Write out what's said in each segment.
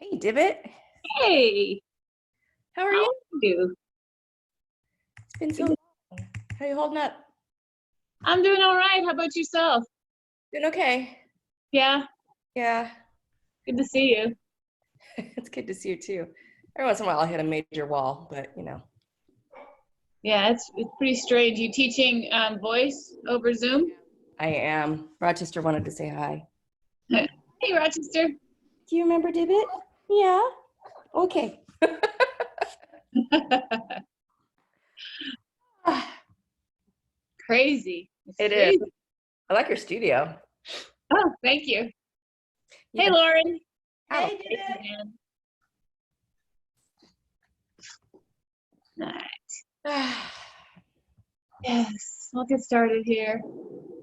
Hey, Dibbit. Hey, How are how you? are you? It's been so long. How are you holding up? I'm doing all right. How about yourself? Doing okay. Yeah, Yeah, good to see you. it's good to see you too. Every once in a while I hit a major wall, but Yeah, it's pretty strange. You teaching voice over Zoom? I am. Rochester wanted to say hi. Hey, Rochester. Do you remember Dibbit? Yeah. Okay. Crazy. It's It is. crazy. I like your studio. Oh, thank you. Hey, Yeah. Lauren. Hey, Hey, Dibbit. man. All right. Yes, we'll get started here.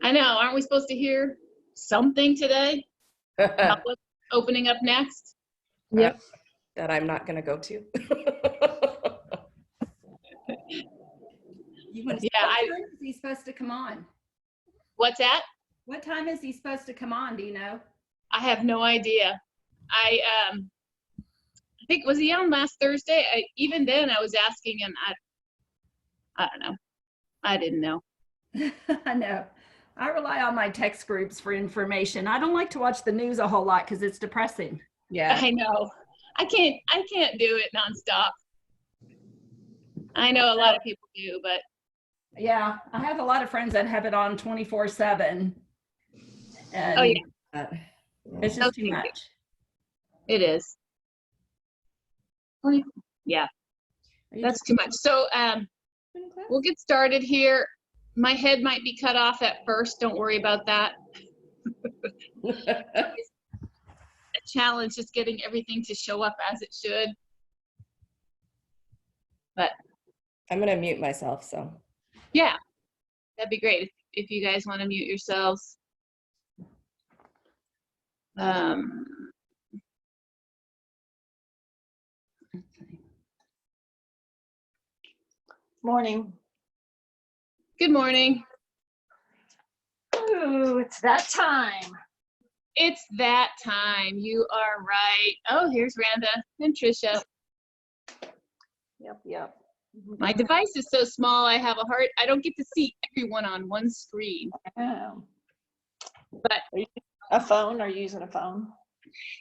I know. Aren't we supposed to hear something today about what's opening up next? Yep. That I'm not going to go to. What Yeah. time is he supposed to come on? What's that? What time is he supposed to come on? Do you know? I have no idea. I think, was he on last Thursday? Even then I was asking and I don't know. I didn't know. I know. I rely on my text groups for information. I don't like to watch the news a whole lot because it's depressing. Yeah. I know. I can't do it nonstop. I know a lot of people do, but Yeah, I have a lot of friends that have it on 24/7. And oh yeah, it's just too much. it is. Yeah, that's too much. So we'll get started here. My head might be cut off at first. Don't worry about that. A challenge just getting everything to show up as it should. But I'm going to mute myself, so. yeah, that'd be great if you guys want to mute yourselves. Morning. Good morning. Ooh, it's that time. It's that time. You are right. Oh, here's Randa and Trisha. Yep. My device is so small, I don't get to see everyone on one screen. But A phone? Are you using a phone?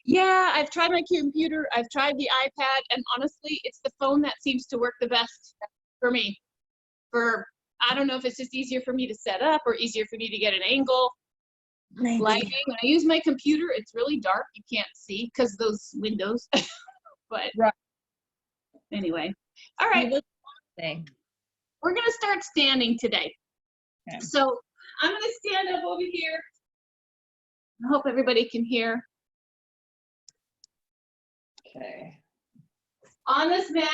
yeah, I've tried my computer, I've tried the iPad, and honestly, it's the phone that seems to work the best for me. I don't know if it's just easier for me to set up or easier for me to get an angle. Maybe. Lighting. When I use my computer, it's really dark. You can't see because those windows. But right. Anyway, all right. We're gonna start standing today. Okay. So I'm gonna stand up over here. I hope everybody can hear. Okay. On this mat.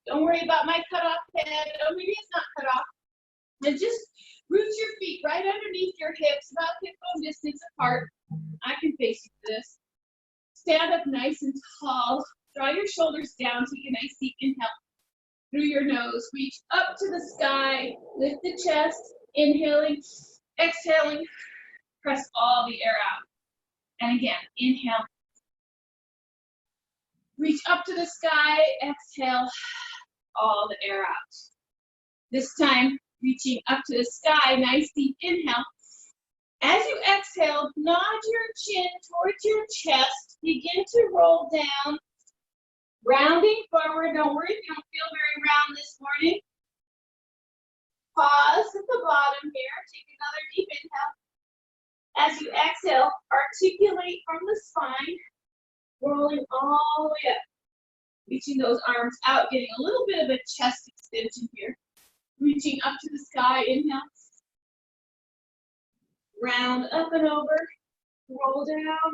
Don't worry about my cut off head. Oh, maybe it's not cut off. And just root your feet right underneath your hips, about hip bone distance apart. I can face you for this. Stand up nice and tall. Draw your shoulders down. Take a nice deep inhale through your nose. Reach up to the sky. Lift the chest. Inhaling. Exhaling. Press all the air out. And again, inhale. Reach up to the sky. Exhale all the air out. This time, reaching up to the sky, nice deep inhale. As you exhale, nod your chin towards your chest. Begin to roll down. Rounding forward. Don't worry if you don't feel very round this morning. Pause at the bottom here. Take another deep inhale. As you exhale, articulate from the spine, rolling all the way up. Reaching those arms out, getting a little bit of a chest extension here. Reaching up to the sky, inhale. Round up and over, roll down.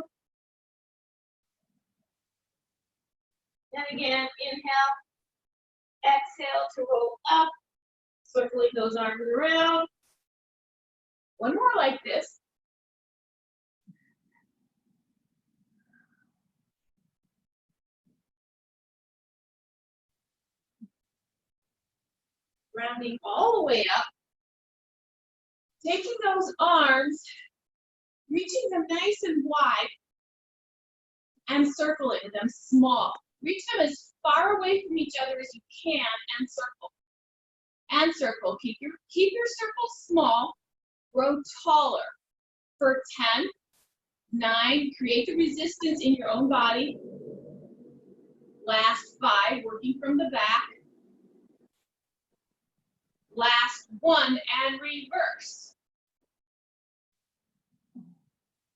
And again, inhale. Exhale to roll up, circling those arms around. One more like this. Rounding all the way up. Taking those arms, reaching them nice and wide. and circle it with them small. Reach them as far away from each other as you can and circle. And circle. Keep your circle small. Grow taller. For 10, 9, create the resistance in your own body. Last 5, working from the back. Last 1, and reverse.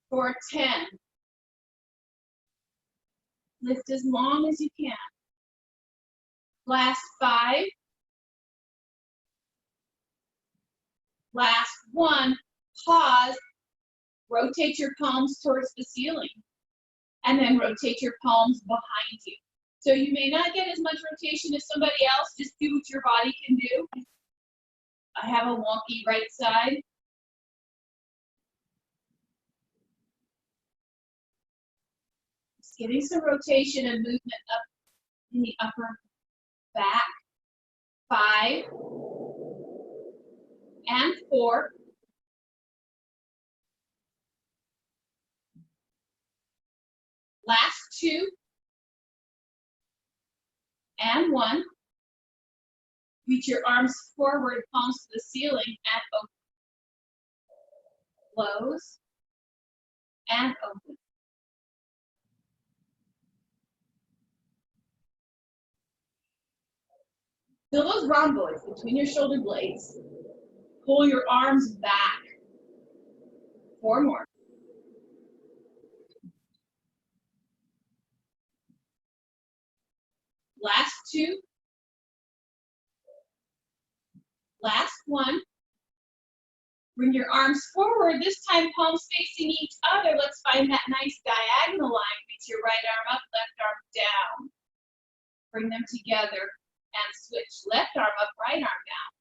For 10. Lift as long as you can. Last 5. Last 1, pause. Rotate your palms towards the ceiling. And then rotate your palms behind you. So you may not get as much rotation as somebody else. Just do what your body can do. I have a wonky right side. Just getting some rotation and movement up in the upper back. 5 and 4. Last 2 and 1. Reach your arms forward, palms to the ceiling, and open. Close and open. Feel those rhomboids between your shoulder blades. Pull your arms back. 4 more. Last 2. Last 1. Bring your arms forward, this time palms facing each other. Let's find that nice diagonal line. Reach your right arm up, left arm down. Bring them together and switch. Left arm up, right arm down.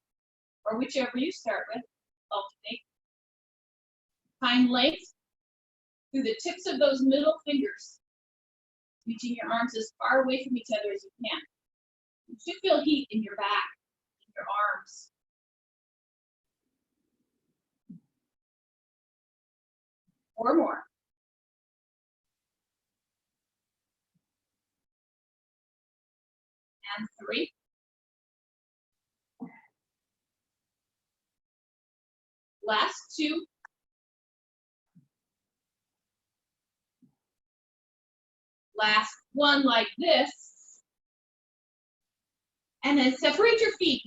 Or whichever you start with, alternate. Find length through the tips of those middle fingers. Reaching your arms as far away from each other as you can. You should feel heat in your back, in your arms. 4 more. And 3. Last 2. Last 1 like this. And then separate your feet.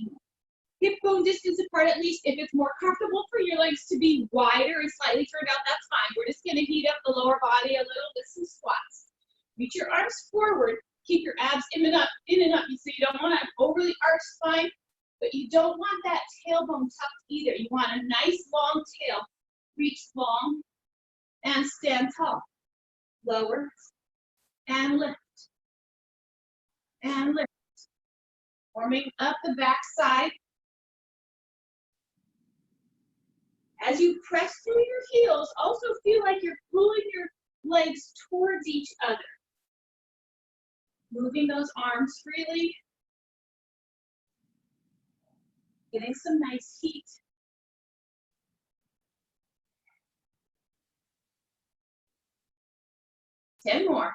Hip bone distance apart, at least. If it's more comfortable for your legs to be wider and slightly turned out, that's fine. We're just gonna heat up the lower body a little with some squats. Reach your arms forward. Keep your abs in and up, so you don't want an overly arched spine, but you don't want that tailbone tucked either. You want a nice long tail. Reach long and stand tall. Lower and lift. And lift. Warming up the back side. As you press through your heels, also feel like you're pulling your legs towards each other. Moving those arms freely. Getting some nice heat. Ten more.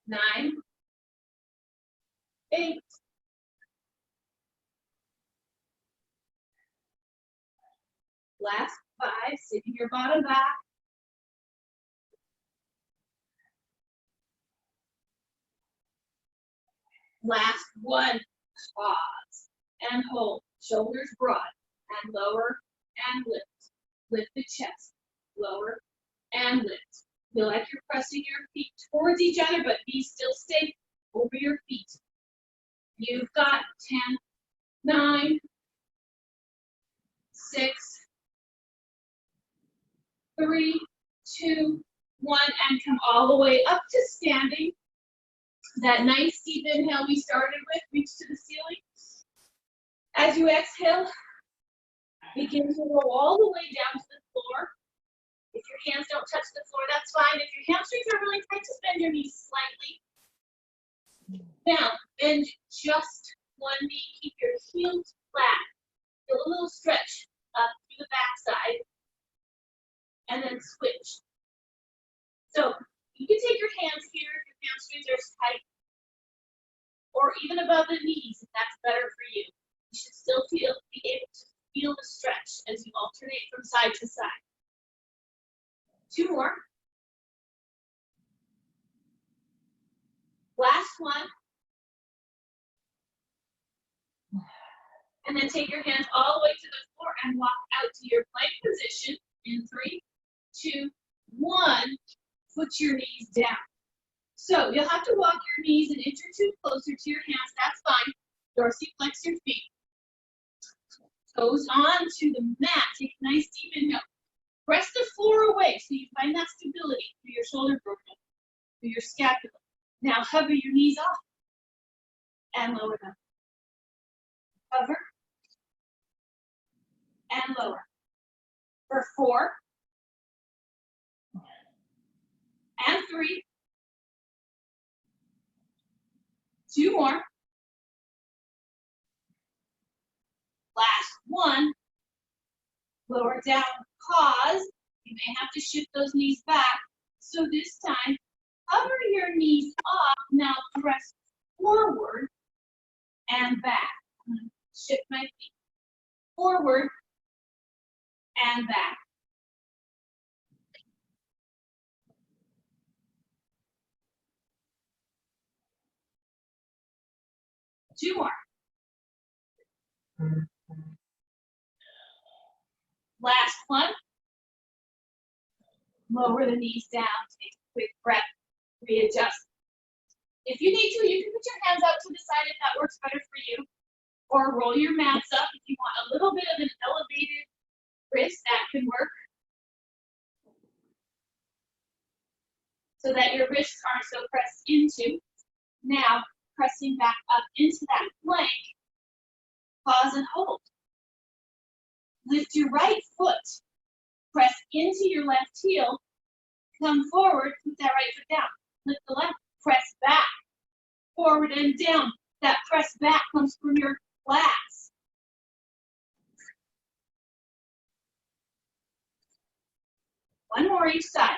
9, 8. Last 5, sitting your bottom back. Last 1, pause and hold. Shoulders broad and lower and lift. Lift the chest, lower and lift. Feel like you're pressing your feet towards each other, but be still safe over your feet. You've got 10, 9, 6, 3, 2, 1, and come all the way up to standing. That nice deep inhale we started with, reach to the ceiling. As you exhale, begin to roll all the way down to the floor. If your hands don't touch the floor, that's fine. If your hamstrings are really tight, just bend your knees slightly. Now, bend just one knee. Keep your heels flat. Feel a little stretch up through the back side. And then switch. So you can take your hands here if your hamstrings are tight, or even above the knees if that's better for you. You should still be able to feel the stretch as you alternate from side to side. 2 more. Last one. And then take your hands all the way to the floor and walk out to your plank position in 3, 2, 1. Put your knees down. So you'll have to walk your knees an inch or 2 closer to your hands. That's fine. Dorsiflex your feet. Toes on to the mat. Take a nice deep inhale. Press the floor away so you find that stability through your shoulder girdle, through your scapula. Now hover your knees off and lower them. Hover and lower. For 4 and 3. 2 more. Last one. Lower down, pause. You may have to shift those knees back. So this time, hover your knees off. Now press forward and back. I'm going to shift my feet. Forward and back. Two more. Last one. Lower the knees down. Take a quick breath. Readjust. If you need to, you can put your hands out to the side if that works better for you. Or roll your mats up if you want a little bit of an elevated wrist. That can work. So that your wrists aren't so pressed into. Now, pressing back up into that plank. Pause and hold. Lift your right foot. Press into your left heel. Come forward, put that right foot down. Lift the left, press back. Forward and down. That press back comes from your lats. One more each side.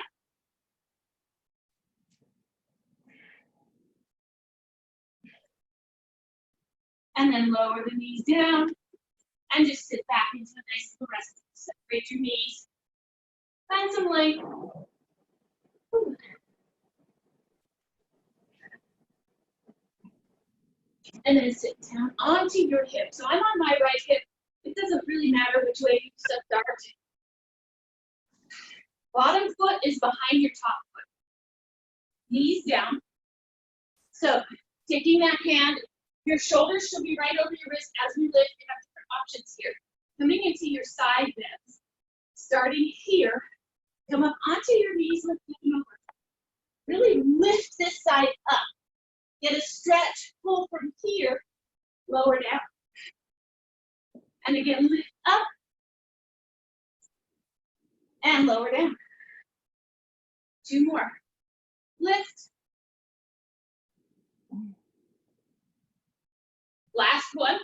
And then lower the knees down and just sit back into a nice little rest. Separate your knees. Find some length. And then sit down onto your hip. So I'm on my right hip. It doesn't really matter which way you start. Bottom foot is behind your top foot. Knees down. So taking that hand, your shoulders should be right over your wrist as we lift. You have different options here. Coming into your side bends. Starting here, come up onto your knees, lift them over. Really lift this side up. Get a stretch, pull from here, lower down. And again, lift up and lower down. 2 more. Lift. Last one.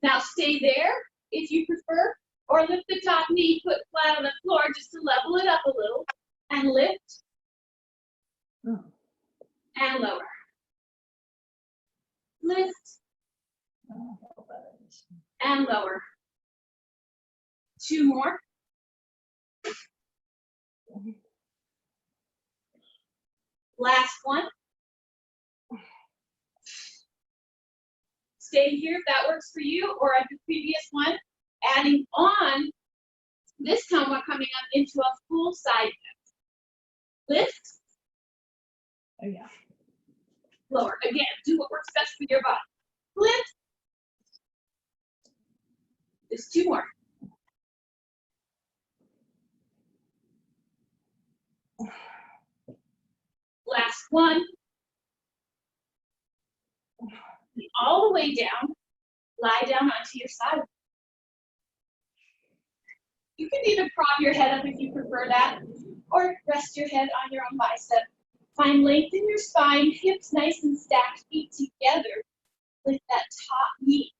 Now stay there if you prefer, or lift the top knee, put flat on the floor just to level it up a little, and lift and lower. Lift and lower. 2 more. Last one. Stay here if that works for you, or at the previous one, adding on, this time we're coming up into a full side bend. Lift. Oh yeah. Lower. Again, do what works best for your body. Lift. Just 2 more. Last one. All the way down. Lie down onto your side. You can either prop your head up if you prefer that, or rest your head on your own bicep. Find length in your spine, hips nice and stacked, feet together with that top knee.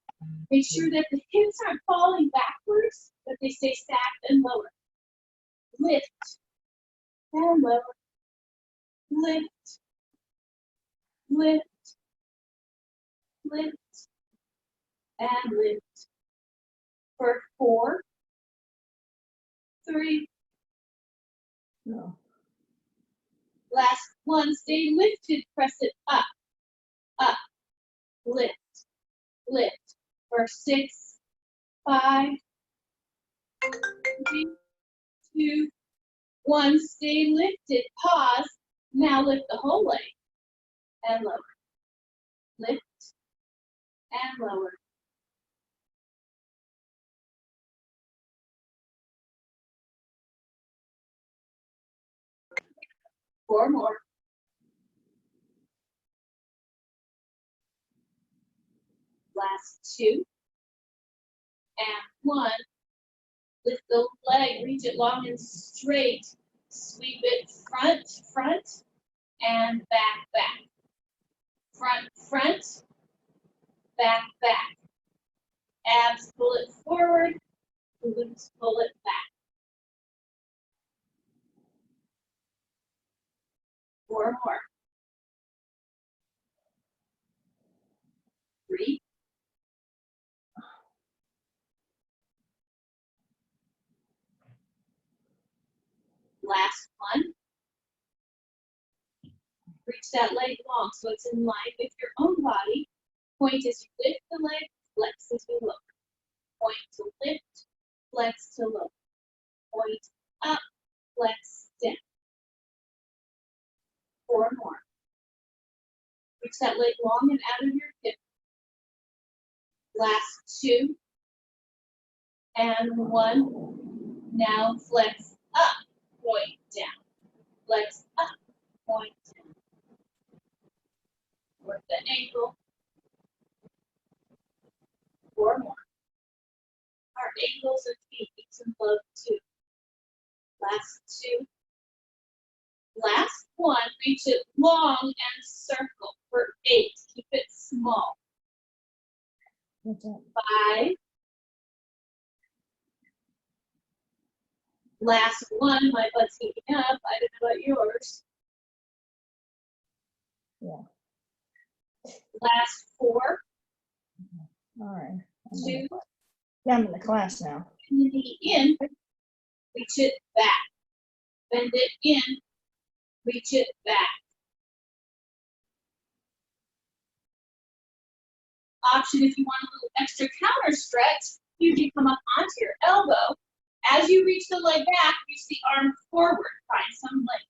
Make sure that the hips aren't falling backwards, but they stay stacked and lower. lift, and lower, lift, lift, lift, and lift. For 4, 3, No. last one, stay lifted, press it up, up, lift, lift. For 6, 5, 3, 2, 1, stay lifted, pause, now lift the whole leg, and lower, lift, and lower. Four more. Last 2, and 1. Lift the leg, reach it long and straight. Sweep it front, front, and back, back. Front, front, back, back. Abs pull it forward, glutes pull it back. 4 more. 3. Last 1. Reach that leg long so it's in line with your own body. Point as you lift the leg, flex as you look. Point to lift, flex to look. Point up, flex down. 4 more. Reach that leg long and out of your hip. Last 2, and 1. Now flex up, point down. Flex up, point down. Work the ankle. 4 more. Our ankles and feet need some love too. Last 2. Last 1. Reach it long and circle for 8. Keep it small. What's that? 5. Last 1. My butt's heating up. I don't know about yours. Yeah. Last 4. All right. 2. Yeah, I'm in the class now. Bend the knee in. Reach it back. Bend it in. Reach it back. Option if you want a little extra counter stretch, you can come up onto your elbow. As you reach the leg back, reach the arm forward. Find some length.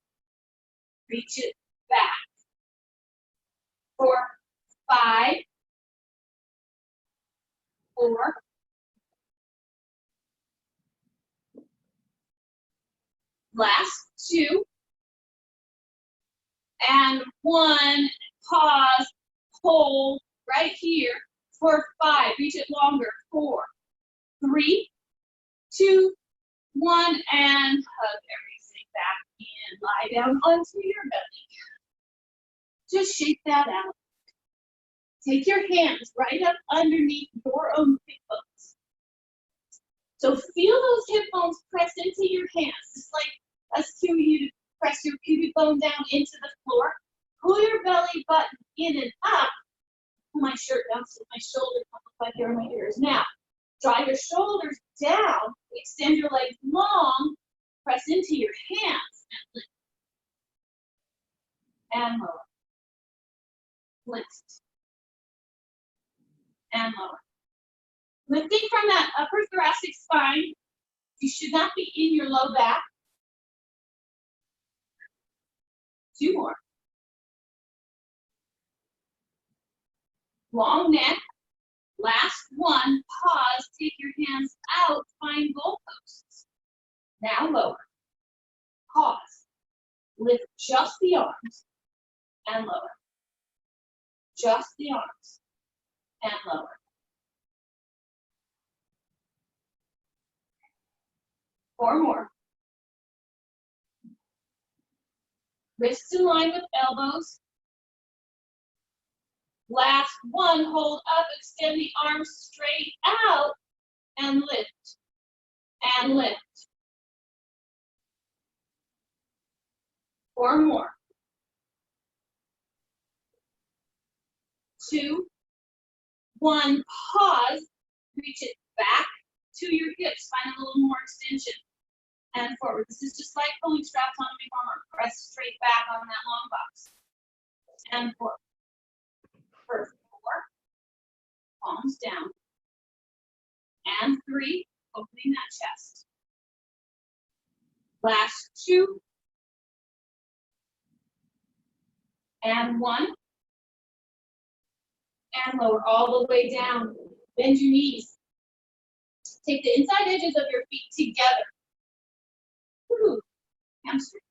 Reach it back. 4, 5, 4, last 2, and 1. Pause, hold right here for 5. Reach it longer. 4, 3, 2, 1, and hug everything back in. Lie down onto your belly. Just shake that out. Take your hands right up underneath your own hip bones. So feel those hip bones press into your hands. Just like us cue you to press your pubic bone down into the floor. Pull your belly button in and up. Pull my shirt down so my shoulders don't look like they're in my ears. Now, draw your shoulders down. Extend your legs long. Press into your hands and lift. And lower. Lift. And lower. Lifting from that upper thoracic spine. You should not be in your low back. 2 more. Long neck. Last 1. Pause. Take your hands out. Find goalposts. Now lower. Pause. Lift just the arms and lower. Just the arms and lower. 4 more. Wrists in line with elbows. Last 1, hold up, extend the arms straight out, and lift, and lift. 4 more. 2, 1, pause, reach it back to your hips, find a little more extension, and forward. This is just like pulling straps on a reformer. Press straight back on that long box, and forward. For 4, palms down, and 3, opening that chest. Last 2, and 1, and lower all the way down. Bend your knees. Take the inside edges of your feet together. Woo-hoo. Hamstring.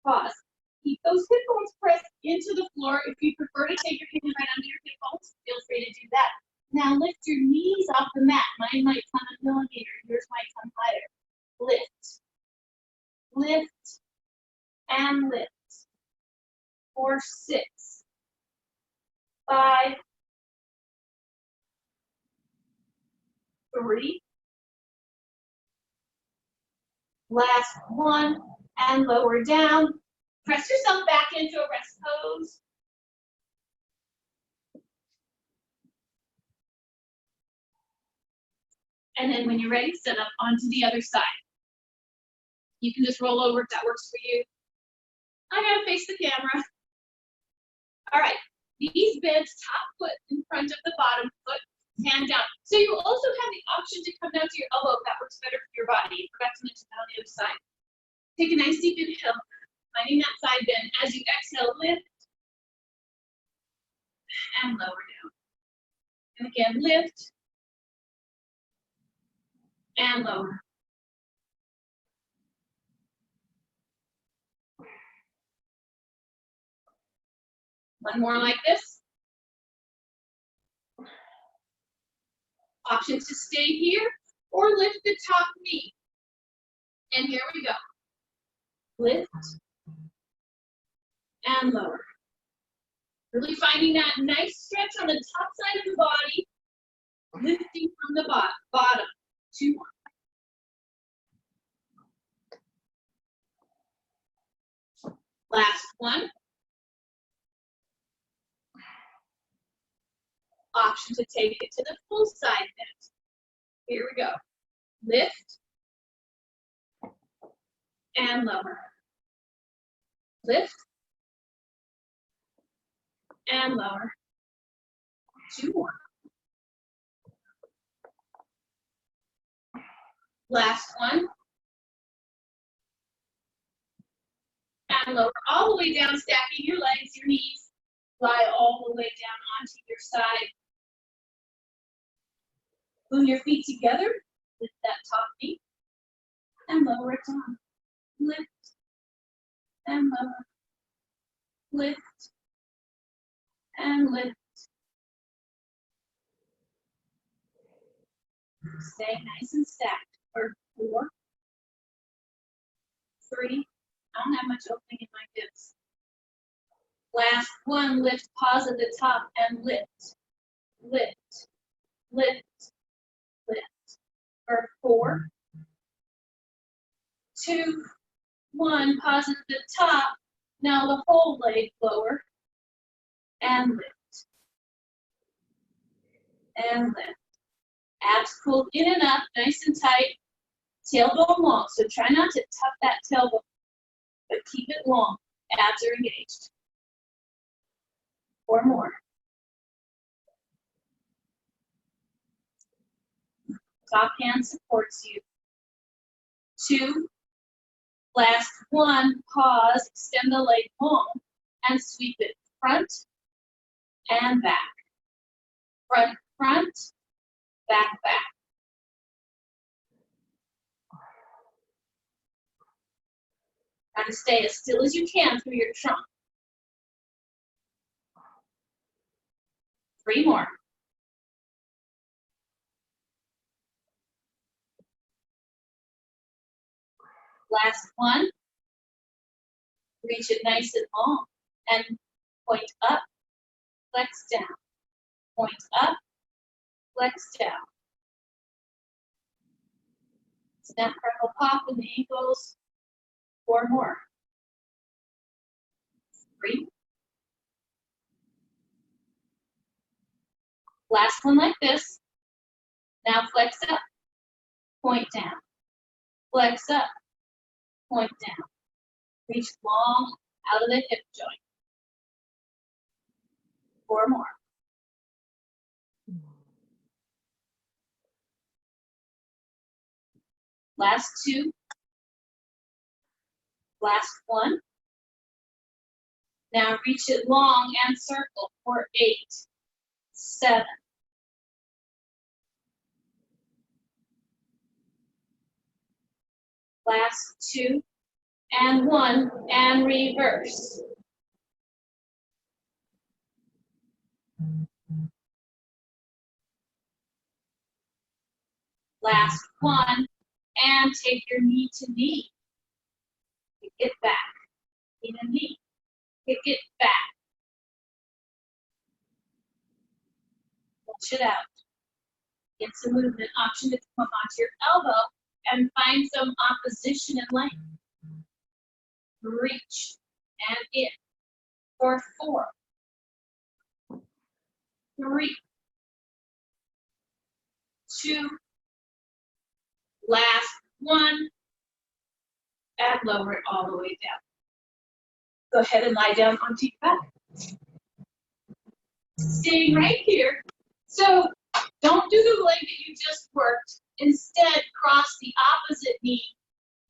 Pause. Keep those hip bones pressed into the floor. If you prefer to take your hand right under your hip bones, feel free to do that. Now lift your knees off the mat. Mine might come a millimeter. Yours might come higher. Lift. Lift. And lift. 4, 6, 5, 3. Last 1, and lower down. Press yourself back into a rest pose. And then when you're ready, set up onto the other side. You can just roll over if that works for you. I gotta face the camera. All right, knees bent, top foot in front of the bottom foot, hand down. So you also have the option to come down to your elbow if that works better for your body. I forgot to mention that on the other side. Take a nice deep inhale, finding that side bend. As you exhale, lift and lower down. And again, lift and lower. One more like this. Option to stay here or lift the top knee. And here we go. Lift and lower. Really finding that nice stretch on the top side of the body, lifting from the bottom. 2 more. Last 1. Option to take it to the full side bend. Here we go. Lift and lower. Lift and lower. 2 more. Last 1. And lower all the way down, stacking your legs, your knees. Lie all the way down onto your side. Glue your feet together, lift that top knee, and lower it down. Lift and lower. Lift and lift. Stay nice and stacked for 4, 3. I don't have much opening in my hips. Last 1, lift, pause at the top, and lift, lift, lift, lift. For 4, 2, 1, pause at the top. Now the whole leg lower, and lift, and lift. Abs pulled in and up, nice and tight. Tailbone long, so try not to tuck that tailbone, but keep it long. Abs are engaged. 4 more. Top hand supports you. 2. Last 1, pause, extend the leg long, and sweep it front and back. Front, front, back, back. Try to stay as still as you can through your trunk. 3 more. Last 1. Reach it nice and long and point up, flex down. Point up, flex down. Snap, crackle, pop in the ankles. 4 more. 3. Last one like this. Now flex up, point down. Flex up, point down. Reach long out of the hip joint. 4 more. Last 2. Last 1. Now reach it long and circle for 8, 7. Last 2 and 1 and reverse. Last 1 and take your knee to knee. Kick it back. Knee to knee. Kick it back. Push it out. Get some movement. Option to come up onto your elbow and find some opposition in length. Reach and in for 4, 3, 2, last 1, and lower it all the way down. Go ahead and lie down onto your back. Staying right here. So don't do the leg that you just worked. Instead, cross the opposite knee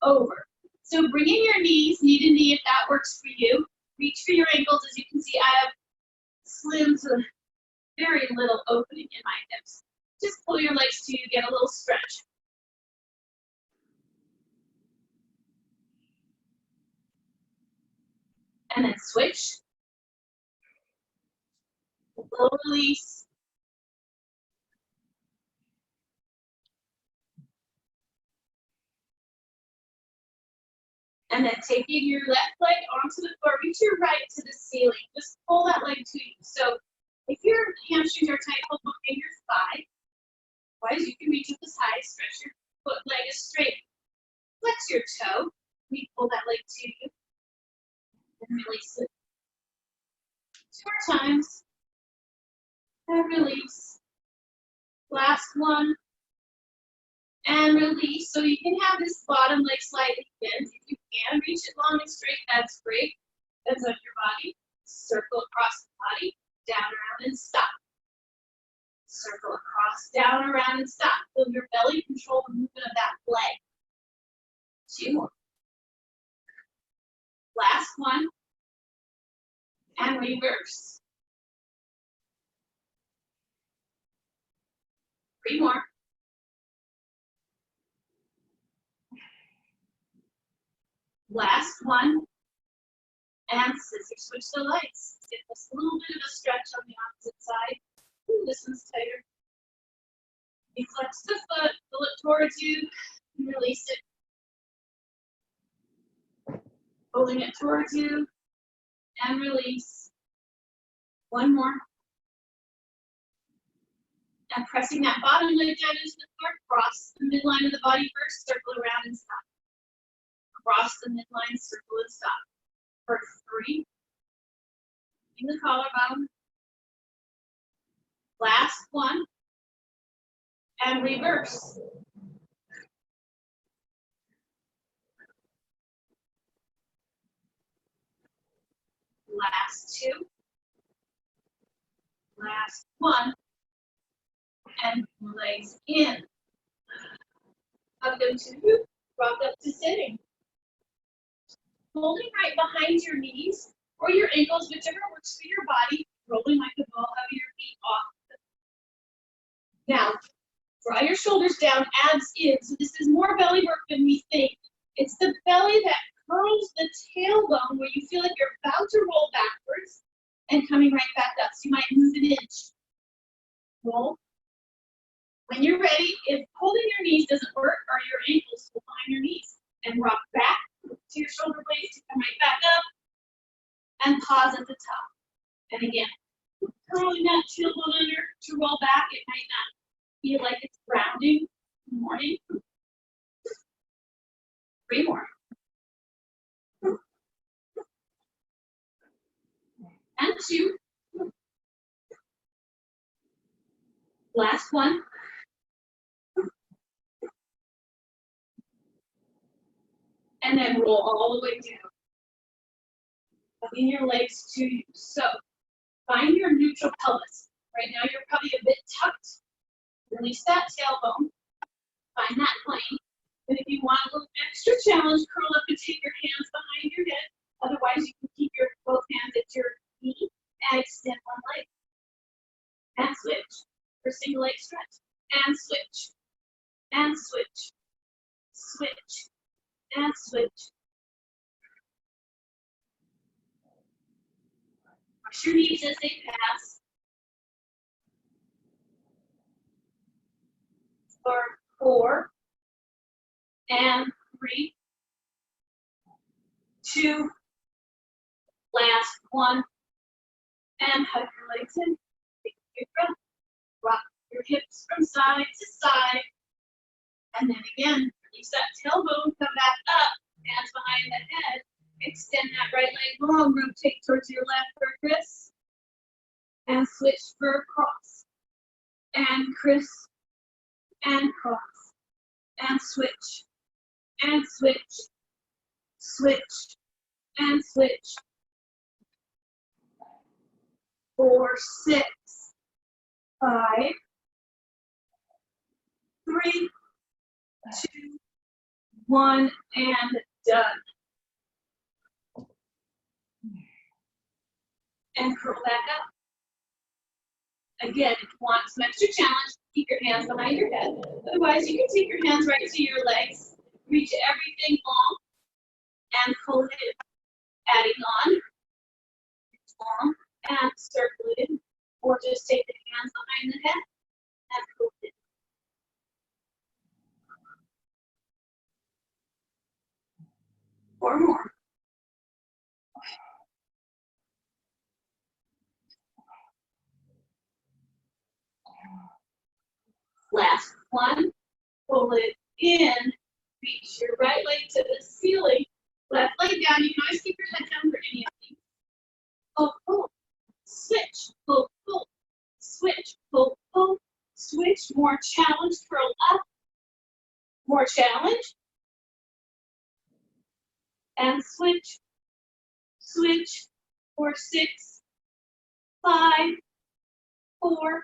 over. So bring in your knees, knee to knee if that works for you. Reach for your ankles. As you can see, I have slim to very little opening in my hips. Just pull your legs to you, get a little stretch. And then switch. Low release. And then taking your left leg onto the floor, reach your right to the ceiling. Just pull that leg to you. So if your hamstrings are tight, hold behind your thigh. Otherwise, you can reach up as high, stretch your foot leg is straight. Flex your toe. We pull that leg to you. And release it. 2 more times. And release. Last one. And release. So you can have this bottom leg slightly bent. If you can reach it long and straight, that's great. Depends on your body. Circle across the body, down, around, and stop. Circle across, down, around, and stop. Feel your belly control the movement of that leg. 2 more. Last one. And reverse. 3 more. Last one. And scissor switch the legs. Get this little bit of a stretch on the opposite side. Ooh, this one's tighter. You flex the foot, pull it towards you, and release it. Pulling it towards you, and release. 1 more. And pressing that bottom leg down into the floor, cross the midline of the body first, circle around and stop. Cross the midline, circle and stop. For 3. In the collarbone. Last one. And reverse. Last 2. Last 1. And legs in. Hug them to you. Rock up to sitting. Holding right behind your knees or your ankles, whichever works for your body, rolling like a ball out of your feet off. Now, draw your shoulders down, abs in. So this is more belly work than we think. It's the belly that curls the tailbone where you feel like you're about to roll backwards and coming right back up. So you might move an inch. Roll. When you're ready, if holding your knees doesn't work, or your ankles, hold behind your knees and rock back to your shoulder blades to come right back up and pause at the top. And again, curling that tailbone under to roll back. It might not feel like it's grounding in the morning. 3 more. and 2. Last one. And then roll all the way down. Hugging your legs to you. So find your neutral pelvis. Right now you're probably a bit tucked. Release that tailbone. Find that plane. And if you want a little extra challenge, curl up and take your hands behind your head. Otherwise, you can keep your both hands at your knee and extend one leg. And switch for single leg stretch. And switch. And switch. Switch. And switch. Push your knees as they pass. For 4 and 3, 2, last 1, and hug your legs in. Take a deep breath. Rock your hips from side to side. And then again, release that tailbone, come back up, hands behind the head. Extend that right leg long, rotate towards your left for Chris. And switch for cross. And Chris. And cross. And switch. And switch. Switch. And switch. 4, 6, 5, 3, 2, 1, and done. And curl back up. Again, if you want some extra challenge, keep your hands behind your head. Otherwise, you can take your hands right to your legs, reach everything long, and pull it in. Adding on, long, and circle it in. Or just take the hands behind the head and pull it in. Or more. Last one, pull it in, reach your right leg to the ceiling, left leg down. You can always keep your head down for any of these. Pull, pull, switch, pull, pull, switch, pull, pull, switch. More challenge, curl up, more challenge, and switch, switch, 4, 6, 5, 4,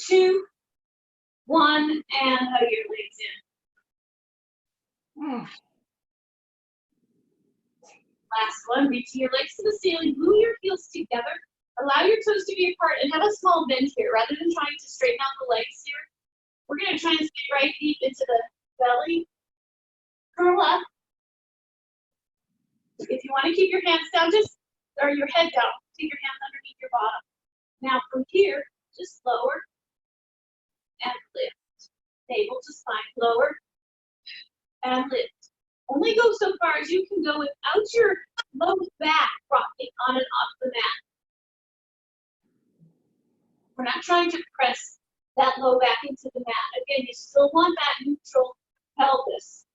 2, 1, and hug your legs in. Last one, reach your legs to the ceiling, glue your heels together, allow your toes to be apart, and have a small bend here. Rather than trying to straighten out the legs here, we're going to try and sink right deep into the belly. Curl up. If you want to keep your hands down, or your head down, take your hands underneath your bottom. Now from here, just lower and lift. Navel to spine, lower and lift. Only go so far as you can go without your low back rocking on and off the mat. We're not trying to press that low back into the mat. Again, you still want that neutral pelvis.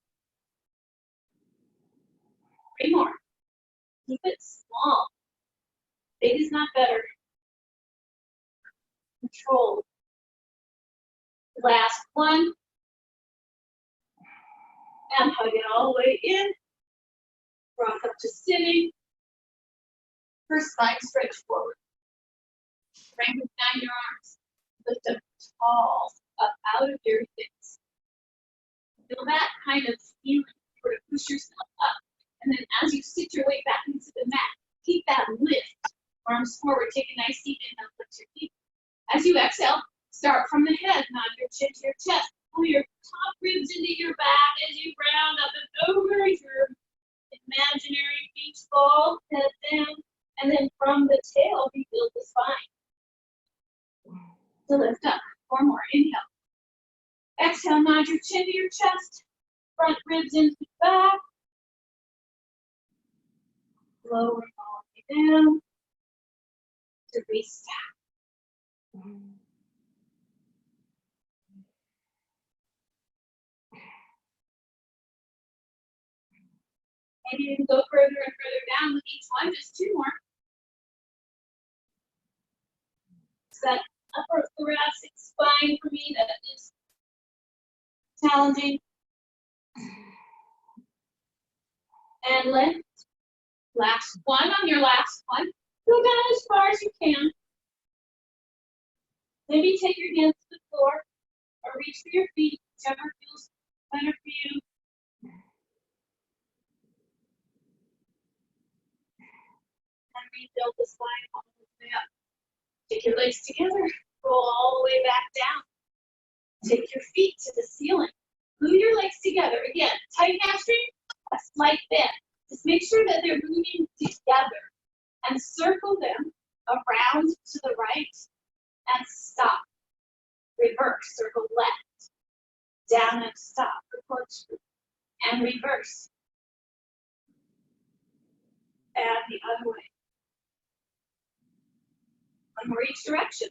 3 more. Keep it small. Big is not better. Control. Last one. And hug it all the way in. Rock up to sitting. First side stretch forward. Strengthen down your arms. Lift up tall, up out of your hips. Feel that kind of feeling. Sort of push yourself up. And then as you sit your weight back into the mat, keep that lift. Arms forward, take a nice deep inhale, lift your feet. As you exhale, start from the head, nod your chin to your chest. Pull your top ribs into your back as you round up and over your imaginary beach ball, head down, and then from the tail, rebuild the spine. To lift up, 4 more, inhale. Exhale, nod your chin to your chest, front ribs into the back. Lowering all the way down to reset. Maybe you can go further and further down with each one, just 2 more. It's that upper thoracic spine for me that is challenging. And lift. Last one on your last one. Go down as far as you can. Maybe take your hands to the floor or reach for your feet, whichever feels better for you. And rebuild the spine all the way up. Take your legs together, roll all the way back down. Take your feet to the ceiling. Glue your legs together. Again, tight hamstring, a slight bend. Just make sure that they're moving together and circle them around to the right and stop. Reverse, circle left, down and stop, for corkscrew, and reverse. And the other way. One more each direction.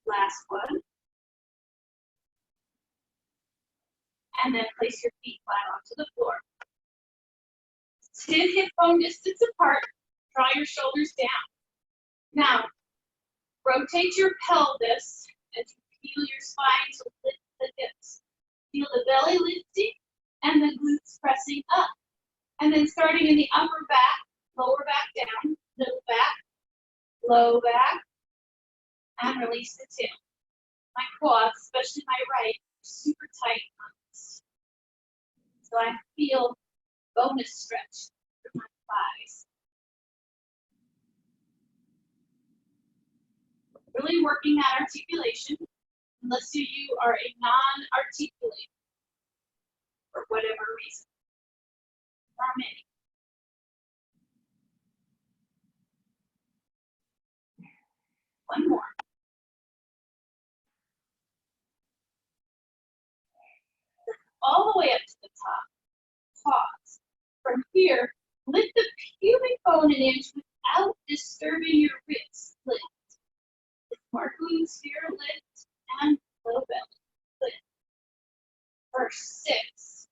Last one. And then place your feet flat onto the floor. 10 hip bone distance apart. Draw your shoulders down. Now, rotate your pelvis as you feel your spine to lift the hips. Feel the belly lifting and the glutes pressing up. And then starting in the upper back, lower back down, middle back, low back, and release the tail. My quads, especially my right, are super tight on this. So I feel bonus stretch through my thighs. Really working that articulation, unless you are a non-articulator for whatever reason. There are many. One more. All the way up to the top. Pause. From here, lift the pubic bone an inch without disturbing your ribs. Lift. More glutes here, lift, and little belly. Lift. For 6,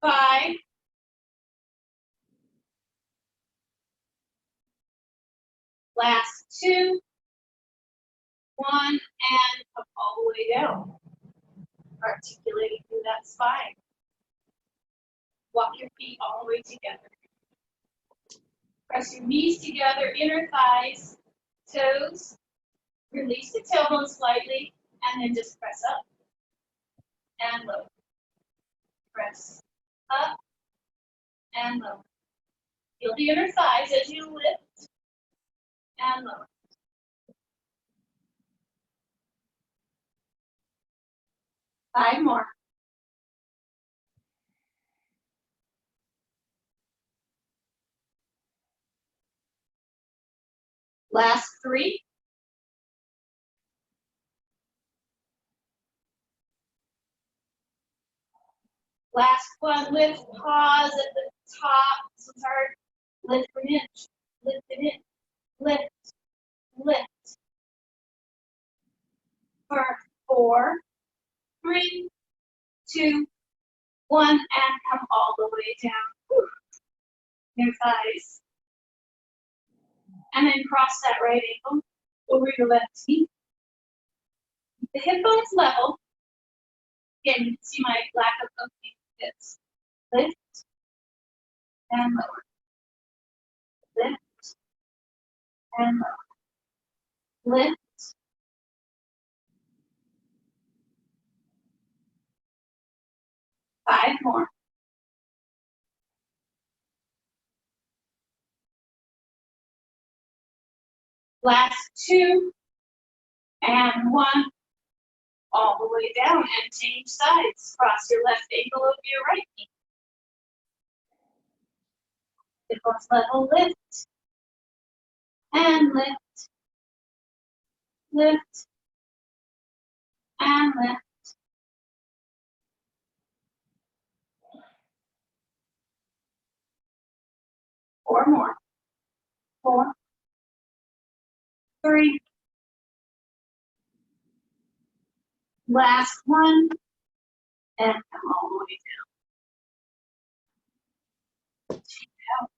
5, last 2, 1, and come all the way down. Articulating through that spine. Walk your feet all the way together. Press your knees together, inner thighs, toes. Release the tailbone slightly, and then just press up and lower. Press up and lower. Feel the inner thighs as you lift and lower. Five more. Last 3. Last one, lift, pause at the top. This one's hard. Lift an inch, lift an inch, lift, lift. For 4, 3, 2, 1, and come all the way down. Whew. Your thighs. And then cross that right ankle over your left knee. Keep the hip bones level. Again, you can see my lack of opening hips. Lift and lower. Lift and lower. Lift. Five more. Last 2 and 1. All the way down and change sides. Cross your left ankle over your right knee. Hip bones level, lift. And lift. Lift. And lift. Four more. 4, 3. Last one. And come all the way down. Take it out.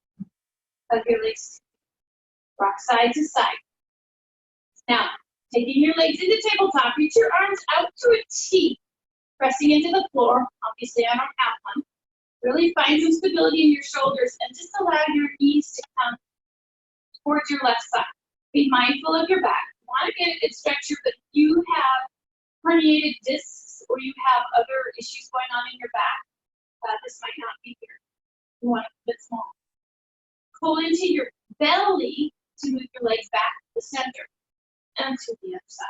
Hug your legs. Rock side to side. Now, taking your legs into tabletop, reach your arms out to a T, pressing into the floor. Obviously, I don't have one. Really find some stability in your shoulders and just allow your knees to come towards your left side. Be mindful of your back. You want to get a good stretch here, but if you have herniated discs or you have other issues going on in your back, this might not be here. You want to keep it small. Pull into your belly to move your legs back to the center and to the other side.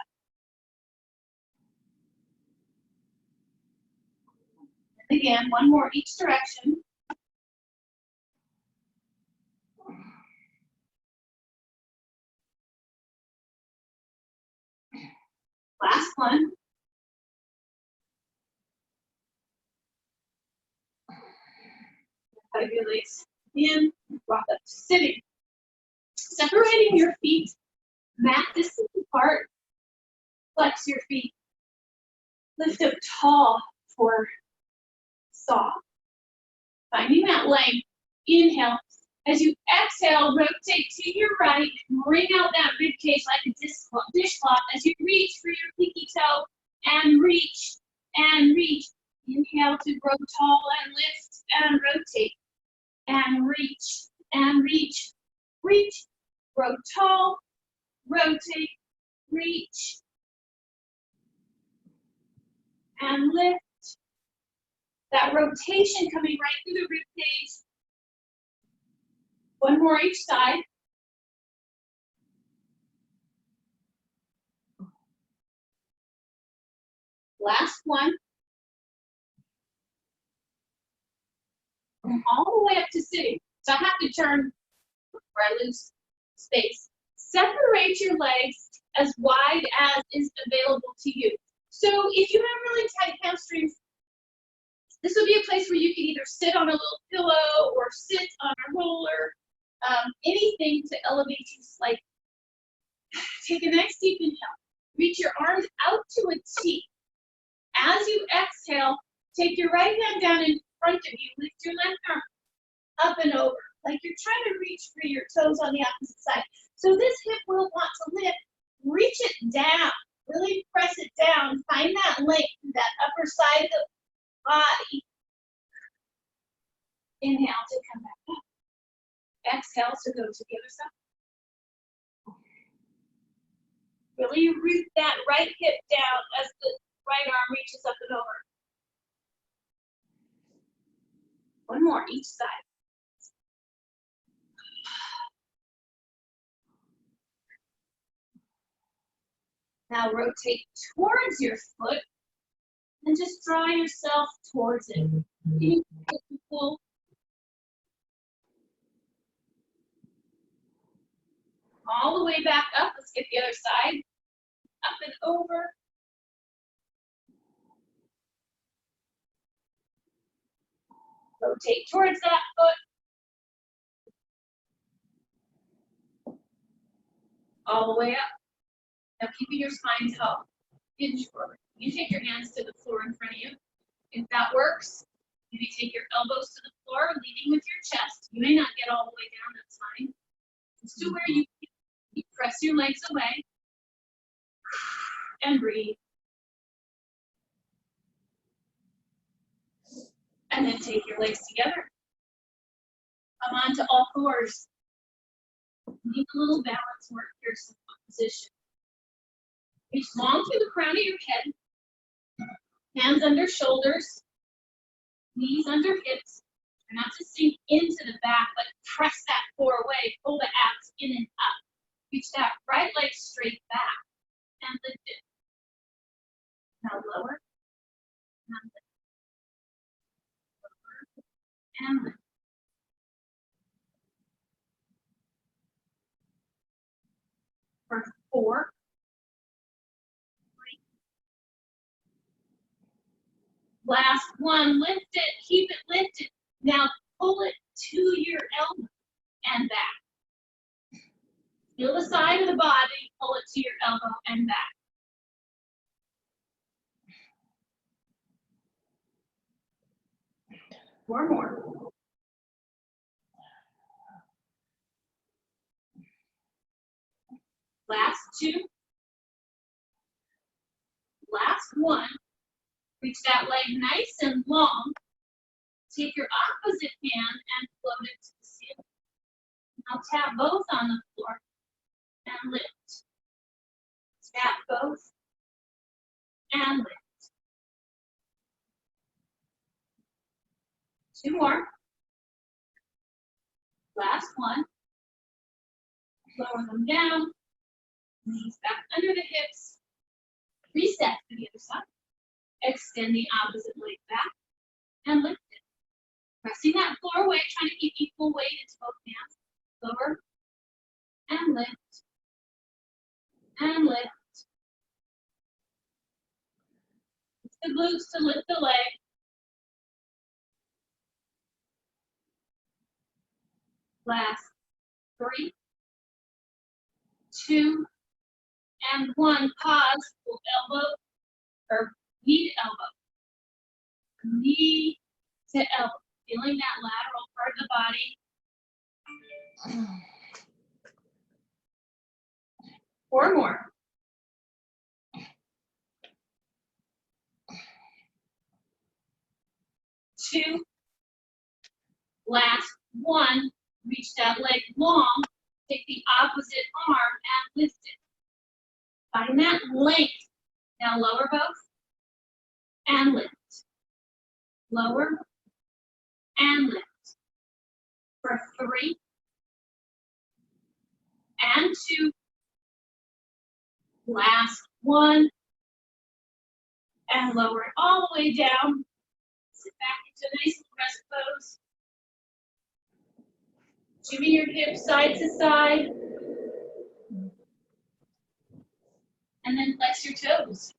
And again, one more each direction. Last one. Hug your legs in, rock up to sitting. Separating your feet, mat distance apart. Flex your feet. Lift up tall for soft. Finding that length. Inhale. As you exhale, rotate to your right. Bring out that rib cage like a dishcloth as you reach for your pinky toe and reach and reach. Inhale to grow tall and lift and rotate and reach and reach. Reach, grow tall, rotate, reach and lift. That rotation coming right through the rib cage. One more each side. Last one. And all the way up to sitting. So I have to turn where I lose space. Separate your legs as wide as is available to you. So if you have really tight hamstrings, this would be a place where you could either sit on a little pillow or sit on a roller, anything to elevate you slightly. Take a nice deep inhale. Reach your arms out to a T. As you exhale, take your right hand down in front of you. Lift your left arm up and over, like you're trying to reach for your toes on the opposite side. So this hip will want to lift. Reach it down. Really press it down. Find that length, that upper side of the body. Inhale to come back up. Exhale to go to the other side. Really root that right hip down as the right arm reaches up and over. One more each side. Now rotate towards your foot and just draw yourself towards it. You can pull. All the way back up. Let's get the other side. Up and over. Rotate towards that foot. All the way up. Now keeping your spine tall. Hinge forward. You take your hands to the floor in front of you. If that works, maybe take your elbows to the floor, leading with your chest. You may not get all the way down, that's fine. Just to where you press your legs away and breathe. And then take your legs together. Come on to all fours. Need a little balance work here, some position. Reach long through the crown of your head. Hands under shoulders. Knees under hips. Try not to sink into the back, but press that core away. Pull the abs in and up. Reach that right leg straight back and lift it. Now lower and lift. Lower and lift. For 4, 3. Last one, lift it, keep it lifted. Now pull it to your elbow and back. Feel the side of the body, pull it to your elbow, and back. 4 more. Last 2. Last 1. Reach that leg nice and long. Take your opposite hand and float it to the ceiling. Now tap both on the floor and lift. Tap both and lift. 2 more. Last 1. Lower them down. Knees back under the hips. Reset to the other side. Extend the opposite leg back and lift it. Pressing that floor weight, trying to keep equal weight into both hands. Lower and lift and lift. Use the glutes to lift the leg. Last 3, 2, and 1. Pause. Pull elbow or knee to elbow. Knee to elbow. Feeling that lateral part of the body. 4 more. Two. Last 1. Reach that leg long. Take the opposite arm and lift it. Find that length. Now lower both and lift. Lower and lift. For 3 and 2. Last 1. And lower it all the way down. Sit back into a nice rest pose. Shimmy your hips side to side. And then flex your toes.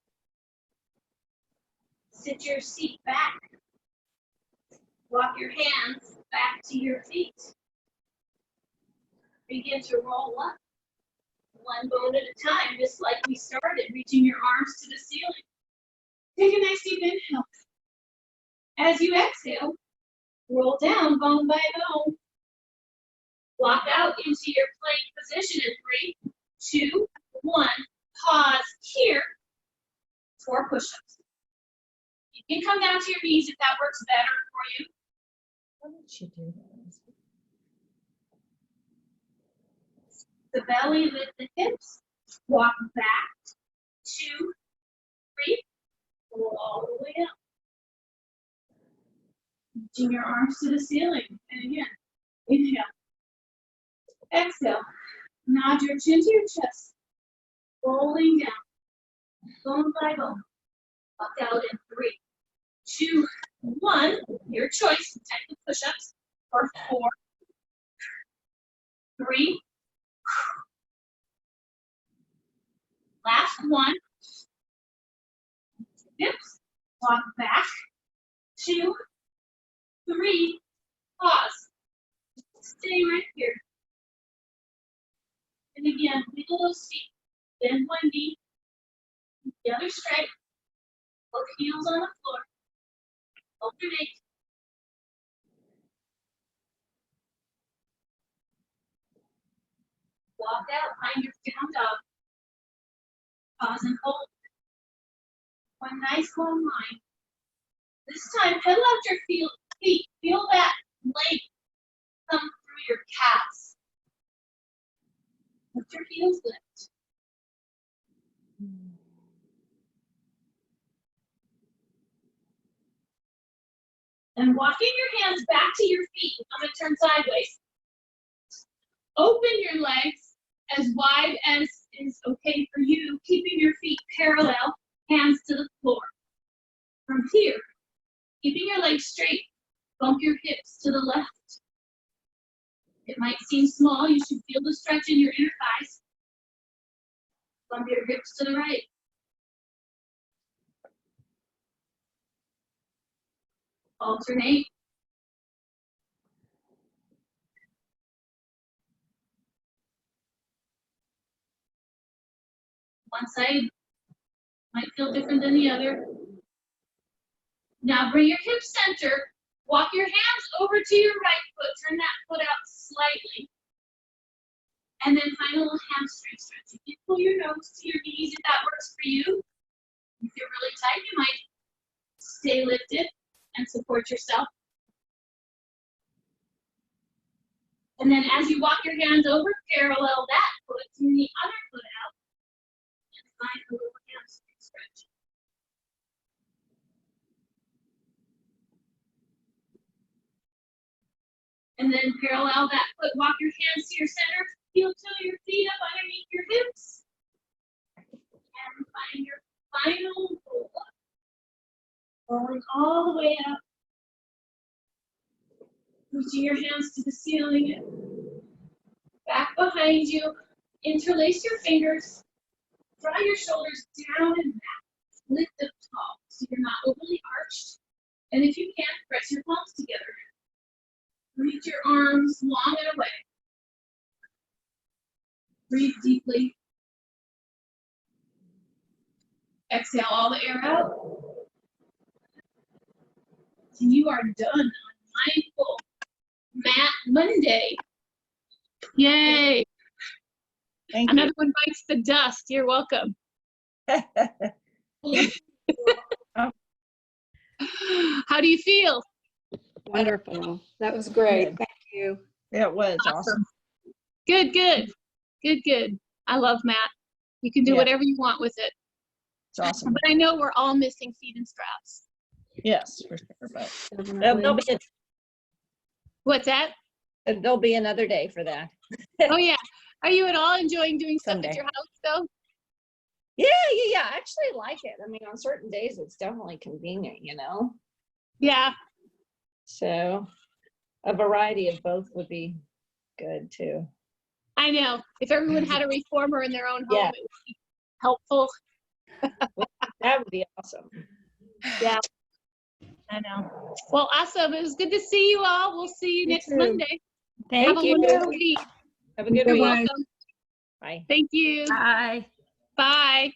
Sit your seat back. Walk your hands back to your feet. Begin to roll up. 1 bone at a time, just like we started, reaching your arms to the ceiling. Take a nice deep inhale. As you exhale, roll down bone by bone. Walk out into your plank position in 3, 2, 1. Pause here. 4 push-ups. You can come down to your knees if that works better for you. How did she do that? The belly with the hips. Walk back. 2, 3. Roll all the way up. Reaching your arms to the ceiling. And again, inhale. Exhale. Nod your chin to your chest. Rolling down. Bone by bone. Walk out in 3, 2, 1. Your choice. Type of push-ups. Or 4, 3. Last 1. Hips. Walk back. 2, 3. Pause. Stay right here. And again, wiggle those feet. Bend 1 knee. The other straight. Both heels on the floor. Alternate. Walk out, find your down dog. Pause and hold. 1 nice long line. This time, pedal out your feet. Feel that leg come through your calves. Let your heels lift. And walking your hands back to your feet. I'm going to turn sideways. Open your legs as wide as is okay for you, keeping your feet parallel, hands to the floor. From here, keeping your legs straight, bump your hips to the left. It might seem small, you should feel the stretch in your inner thighs. Bump your hips to the right. Alternate. One side might feel different than the other. Now bring your hip center Walk your hands over to your right foot. Turn that foot out slightly. And then find a little hamstring stretch. You can pull your nose to your knees if that works for you. If you're really tight, you might stay lifted and support yourself. And then as you walk your hands over, parallel that foot, turn the other foot out, and find a little hamstring stretch. And then parallel that foot, walk your hands to your center, heel toe your feet up underneath your hips. And find your final roll up. Rolling all the way up. Reaching your hands to the ceiling. Back behind you. Interlace your fingers. Draw your shoulders down and back. Lift up tall so you're not overly arched. And if you can, press your palms together. Reach your arms long and away. Breathe deeply. Exhale all the air out. And you are done on Mindful Mat Monday. Yay. Thank Another one bites the dust. You're welcome. How do you feel? Wonderful. That was great. Thank you. It was awesome. Good, good. Good, good. I love Matt. You can do Yeah. whatever you want with it. It's awesome. But I know we're all missing feet and straps. Yes, for sure. But Definitely. What's that? there'll be another day for that. Oh, yeah. Are you at all enjoying doing stuff Someday. at your house, though? Yeah. I actually like it. I mean, on certain days, it's definitely convenient, you know? Yeah. So a variety of both would be good too. I know. If everyone had a reformer in their own home, Yeah. it would be helpful. That would be awesome. Yeah. I know. Well, awesome. It was good to see you all. We'll see you You next too. Monday. Have Thank a you. wonderful week. Have a good You're week. Bye-bye. welcome. Bye. Thank you. Bye. Bye.